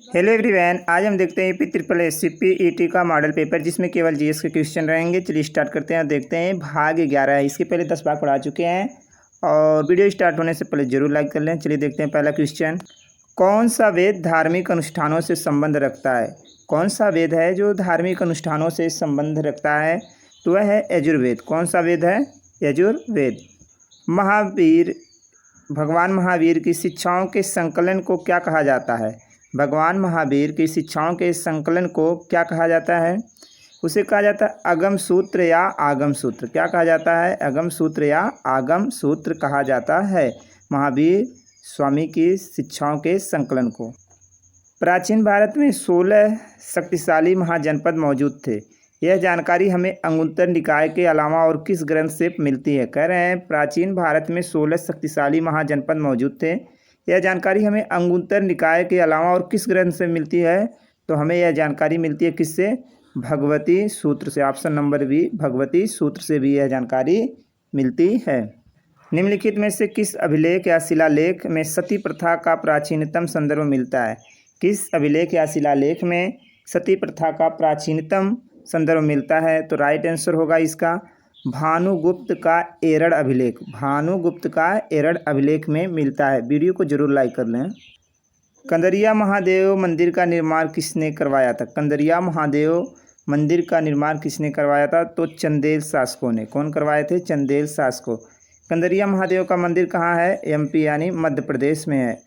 Hello everyone, आज हम देखते हैं PSSSC का मॉडल पेपर जिसमें केवल जीएस के क्वेश्चन रहेंगे। चलिए स्टार्ट करते हैं और देखते हैं। भाग 11 है, इसके पहले 10 भाग पढ़ा चुके हैं और वीडियो स्टार्ट होने से पहले जरूर लाइक कर लें। चलिए देखते हैं पहला क्वेश्चन। कौन सा वेद धार्मिक अनुष्ठानों से संबंध रखता है? कौन सा वेद है जो धार्मिक अनुष्ठानों से संबंध रखता है? तो वह है यजुर्वेद। कौन सा वेद है? यजुर्वेद। महावीर भगवान महावीर की शिक्षाओं के संकलन को क्या कहा जाता है? भगवान महावीर की शिक्षाओं के संकलन को क्या कहा जाता है? उसे कहा जाता है अगम सूत्र या आगम सूत्र। क्या कहा जाता है? अगम सूत्र या आगम सूत्र कहा जाता है महावीर स्वामी की शिक्षाओं के संकलन को। प्राचीन भारत में 16 शक्तिशाली महाजनपद मौजूद थे। यह जानकारी हमें अंगुत्तर निकाय के अलावा और किस ग्रंथ से मिलती है? कह रहे हैं प्राचीन भारत में 16 शक्तिशाली महाजनपद मौजूद थे। यह जानकारी हमें अंगुत्तर निकाय के अलावा और किस ग्रंथ से मिलती है? तो हमें यह जानकारी मिलती है किससे? भगवती सूत्र से। ऑप्शन नंबर बी, भगवती सूत्र से भी यह जानकारी मिलती है। निम्नलिखित में से किस अभिलेख या शिलालेख में सती प्रथा का प्राचीनतम संदर्भ मिलता है? किस अभिलेख या शिलालेख में सती प्रथा का प्राचीनतम संदर्भ मिलता है? तो राइट आंसर होगा इसका भानुगुप्त का एरड़ अभिलेख। भानुगुप्त का एरड़ अभिलेख में मिलता है। वीडियो को जरूर लाइक कर लें। कंदरिया महादेव मंदिर का निर्माण किसने करवाया था? कंदरिया महादेव मंदिर का निर्माण किसने करवाया था? तो चंदेल शासकों ने। कौन करवाए थे? चंदेल शासकों। कंदरिया महादेव का मंदिर कहाँ है? MP यानी मध्य प्रदेश में है।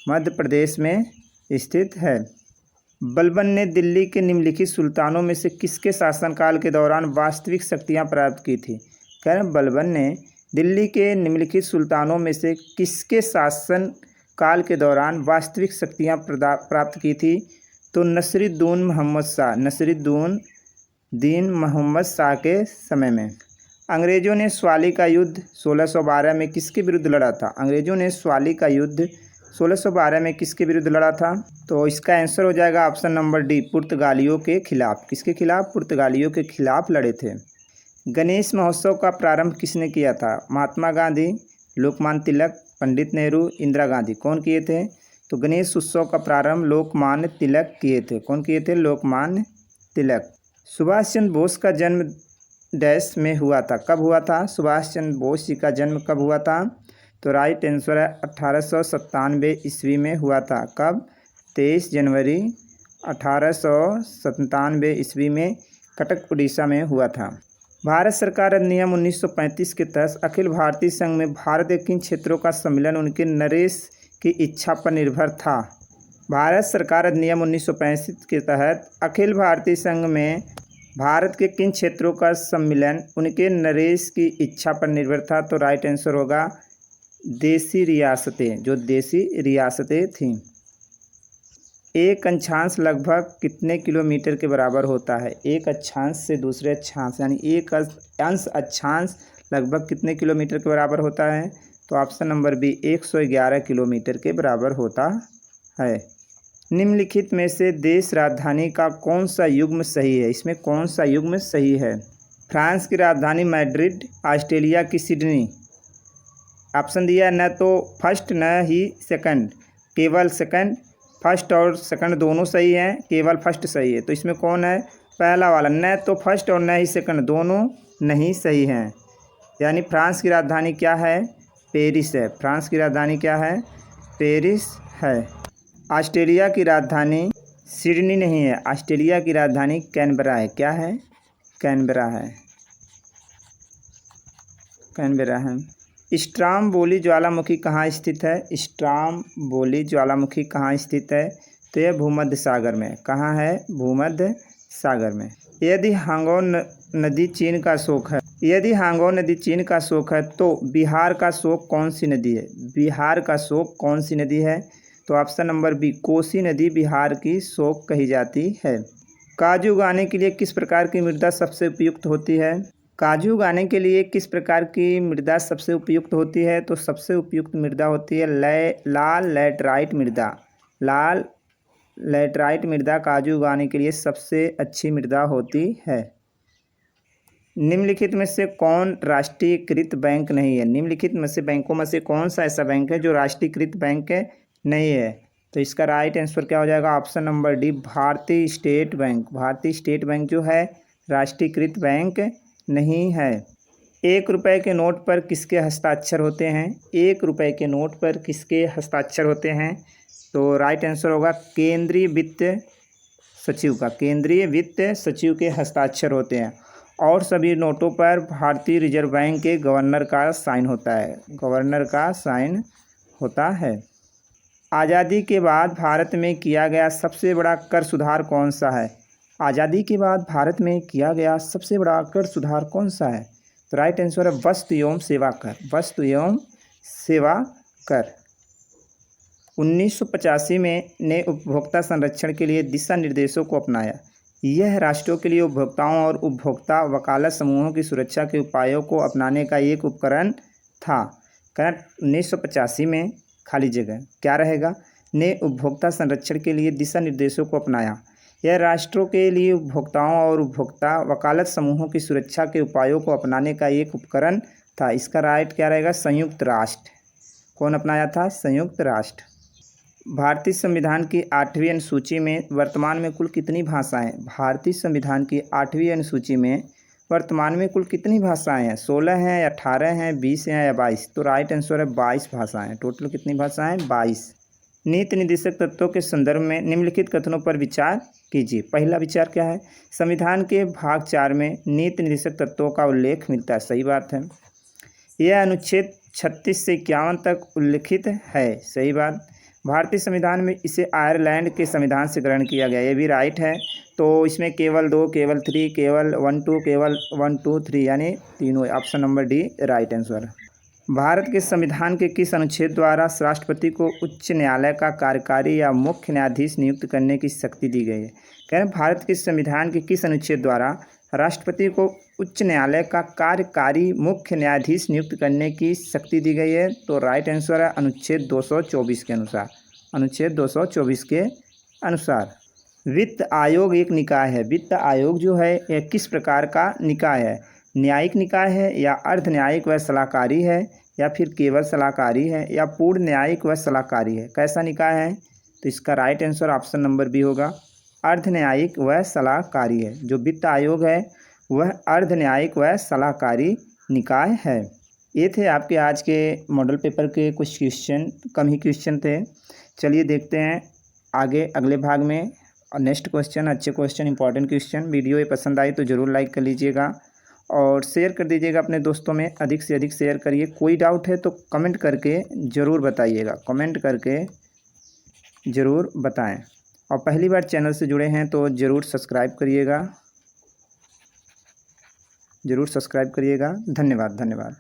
मध्य प्रदेश में स्थित है। बलबन ने दिल्ली के निम्नलिखित सुल्तानों में से किसके शासनकाल के दौरान वास्तविक शक्तियां प्राप्त की थी? कह रहे हैं बलबन ने दिल्ली के निम्नलिखित सुल्तानों में से किसके शासन काल के दौरान वास्तविक शक्तियां प्राप्त की थी? तो नसीरुद्दौला मोहम्मद शाह। नसीरुद्दौला मोहम्मद शाह के समय में। अंग्रेजों ने स्वाली का युद्ध 1612 में किसके विरुद्ध लड़ा था? अंग्रेजों ने स्वाली का युद्ध 1612 में किसके विरुद्ध लड़ा था? तो इसका आंसर हो जाएगा ऑप्शन नंबर डी, पुर्तगालियों के खिलाफ। किसके खिलाफ? पुर्तगालियों के खिलाफ लड़े थे। गणेश महोत्सव का प्रारंभ किसने किया था? महात्मा गांधी, लोकमान्य तिलक, पंडित नेहरू, इंदिरा गांधी। कौन किए थे? तो गणेश उत्सव का प्रारंभ लोकमान्य तिलक किए थे। कौन किए थे? लोकमान्य तिलक। सुभाष चंद्र बोस का जन्म डैश में हुआ था? कब हुआ था सुभाष चंद्र बोस जी का जन्म? कब हुआ था? तो राइट आंसर है 1897 ईस्वी में हुआ था। कब? 23 जनवरी 1897 ईस्वी में कटक उड़ीसा में हुआ था। भारत सरकार अधिनियम 1935 के तहत अखिल भारतीय संघ में भारत के किन क्षेत्रों का सम्मिलन उनके नरेश की इच्छा पर निर्भर था? भारत सरकार अधिनियम 1935 के तहत अखिल भारतीय संघ में भारत के किन क्षेत्रों का सम्मिलन उनके नरेश की इच्छा पर निर्भर था? तो राइट आंसर होगा देसी रियासतें। जो देसी रियासतें थीं। एक अक्षांश लगभग कितने किलोमीटर के बराबर होता है? एक अक्षांश से दूसरे अक्षांश यानी एक अंश अक्षांश लगभग कितने किलोमीटर के बराबर होता है? तो ऑप्शन नंबर बी 111 किलोमीटर के बराबर होता है। निम्नलिखित में से देश राजधानी का कौन सा युग्म सही है? इसमें कौन सा युग्म सही है? फ्रांस की राजधानी मैड्रिड, ऑस्ट्रेलिया की सिडनी। ऑप्शन दिया न तो फर्स्ट न ही सेकंड, केवल सेकंड। फर्स्ट और सेकंड दोनों सही हैं, केवल फर्स्ट सही है। तो इसमें कौन है? पहला वाला, न तो फर्स्ट और न ही सेकंड दोनों नहीं सही हैं। यानी फ्रांस की राजधानी क्या है? पेरिस है। फ्रांस की राजधानी क्या है? पेरिस है। ऑस्ट्रेलिया की राजधानी सिडनी नहीं है। ऑस्ट्रेलिया की राजधानी कैनबरा है। क्या है? कैनबरा है। कैनबरा है। स्ट्राम्बोली ज्वालामुखी कहाँ स्थित है? स्ट्राम्बोली ज्वालामुखी कहाँ स्थित है? तो यह भूमध्य सागर में। कहाँ है? भूमध्य सागर में। यदि हांगोन नदी चीन का शोक है, यदि हांगोन नदी चीन का शोक है तो बिहार का शोक कौन सी नदी है? बिहार का शोक कौन सी नदी है? तो ऑप्शन नंबर बी, कोसी नदी बिहार की शोक कही जाती है। काजू उगाने के लिए किस प्रकार की मृदा सबसे उपयुक्त होती है? काजू उगाने के लिए किस प्रकार की मृदा सबसे उपयुक्त होती है? तो सबसे उपयुक्त मृदा होती है लाल लैटराइट मृदा। लाल लैटराइट मृदा काजू उगाने के लिए सबसे अच्छी मृदा होती है। निम्नलिखित में से कौन राष्ट्रीयकृत बैंक नहीं है? निम्नलिखित में से बैंकों में से कौन सा ऐसा बैंक है जो राष्ट्रीयकृत बैंक नहीं है? तो इसका राइट आंसर क्या हो जाएगा? ऑप्शन नंबर डी, भारतीय स्टेट बैंक। भारतीय स्टेट बैंक जो है राष्ट्रीयकृत बैंक नहीं है। 1 रुपये के नोट पर किसके हस्ताक्षर होते हैं? 1 रुपये के नोट पर किसके हस्ताक्षर होते हैं? तो राइट आंसर होगा केंद्रीय वित्त सचिव का। केंद्रीय वित्त सचिव के हस्ताक्षर होते हैं। और सभी नोटों पर भारतीय रिजर्व बैंक के गवर्नर का साइन होता है। गवर्नर का साइन होता है। आज़ादी के बाद भारत में किया गया सबसे बड़ा कर सुधार कौन सा है? आज़ादी के बाद भारत में किया गया सबसे बड़ा कर सुधार कौन सा है? तो राइट आंसर है वस्तु एवं सेवा कर। वस्तु एवं सेवा कर। 1985 में ने उपभोक्ता संरक्षण के लिए दिशा निर्देशों को अपनाया। यह राष्ट्रों के लिए उपभोक्ताओं और उपभोक्ता वकालत समूहों की सुरक्षा के उपायों को अपनाने का एक उपकरण था। कारण 1985 में खाली जगह क्या रहेगा? ने उपभोक्ता संरक्षण के लिए दिशा निर्देशों को अपनाया। यह राष्ट्रों के लिए उपभोक्ताओं और उपभोक्ता वकालत समूहों की सुरक्षा के उपायों को अपनाने का एक उपकरण था। इसका राइट क्या रहेगा? संयुक्त राष्ट्र। कौन अपनाया था? संयुक्त राष्ट्र। भारतीय संविधान की 8वीं अनुसूची में वर्तमान में कुल कितनी भाषाएं? भारतीय संविधान की 8वीं अनुसूची में वर्तमान में कुल कितनी भाषाएं हैं? 16 हैं या 18 हैं, 20 हैं या 22? तो राइट आंसर है 22 भाषाएं। टोटल कितनी भाषाएं? 22। नीति निर्देशक तत्वों के संदर्भ में निम्नलिखित कथनों पर विचार कीजिए। पहला विचार क्या है? संविधान के भाग 4 में नीति निर्देशक तत्वों का उल्लेख मिलता है। सही बात है। यह अनुच्छेद 36 से 51 तक उल्लिखित है। सही बात। भारतीय संविधान में इसे आयरलैंड के संविधान से ग्रहण किया गया। ये भी राइट है। तो इसमें केवल 2, केवल 3, केवल 1, 2, केवल 1, 2, 3 यानी तीनों। Option number D right answer. Bharat के संविधान के किस अनुच्छेद द्वारा राष्ट्रपति को उच्च न्यायालय का कार्यकारी या मुख्य न्यायाधीश नियुक्त करने की शक्ति दी गई है? कह रहे भारत के संविधान के किस अनुच्छेद द्वारा राष्ट्रपति को उच्च न्यायालय का कार्यकारी मुख्य न्यायाधीश नियुक्त करने की शक्ति दी गई है? तो राइट आंसर है अनुच्छेद 224 के अनुसार। अनुच्छेद 224 के अनुसार। वित्त आयोग एक निकाय है। वित्त आयोग जो है यह किस प्रकार का निकाय है? न्यायिक निकाय है या अर्ध न्यायिक व सलाहकारी है या फिर केवल सलाहकारी है या पूर्ण न्यायिक व सलाहकारी है? कैसा निकाय है? तो इसका right answer option number B होगा, अर्ध न्यायिक व सलाहकारी है। जो वित्त आयोग है वह अर्ध न्यायिक व सलाहकारी निकाय है। ये थे आपके आज के मॉडल पेपर के कुछ क्वेश्चन, कम ही क्वेश्चन थे। चलिए देखते हैं आगे अगले भाग में नेक्स्ट क्वेश्चन, अच्छे क्वेश्चन, इंपॉर्टेंट क्वेश्चन। वीडियो ये पसंद आई तो ज़रूर लाइक कर लीजिएगा और शेयर कर दीजिएगा अपने दोस्तों में। अधिक से अधिक शेयर करिए। कोई डाउट है तो कमेंट करके ज़रूर बताइएगा। कमेंट करके ज़रूर बताएं। और पहली बार चैनल से जुड़े हैं तो ज़रूर सब्सक्राइब करिएगा। ज़रूर सब्सक्राइब करिएगा। धन्यवाद।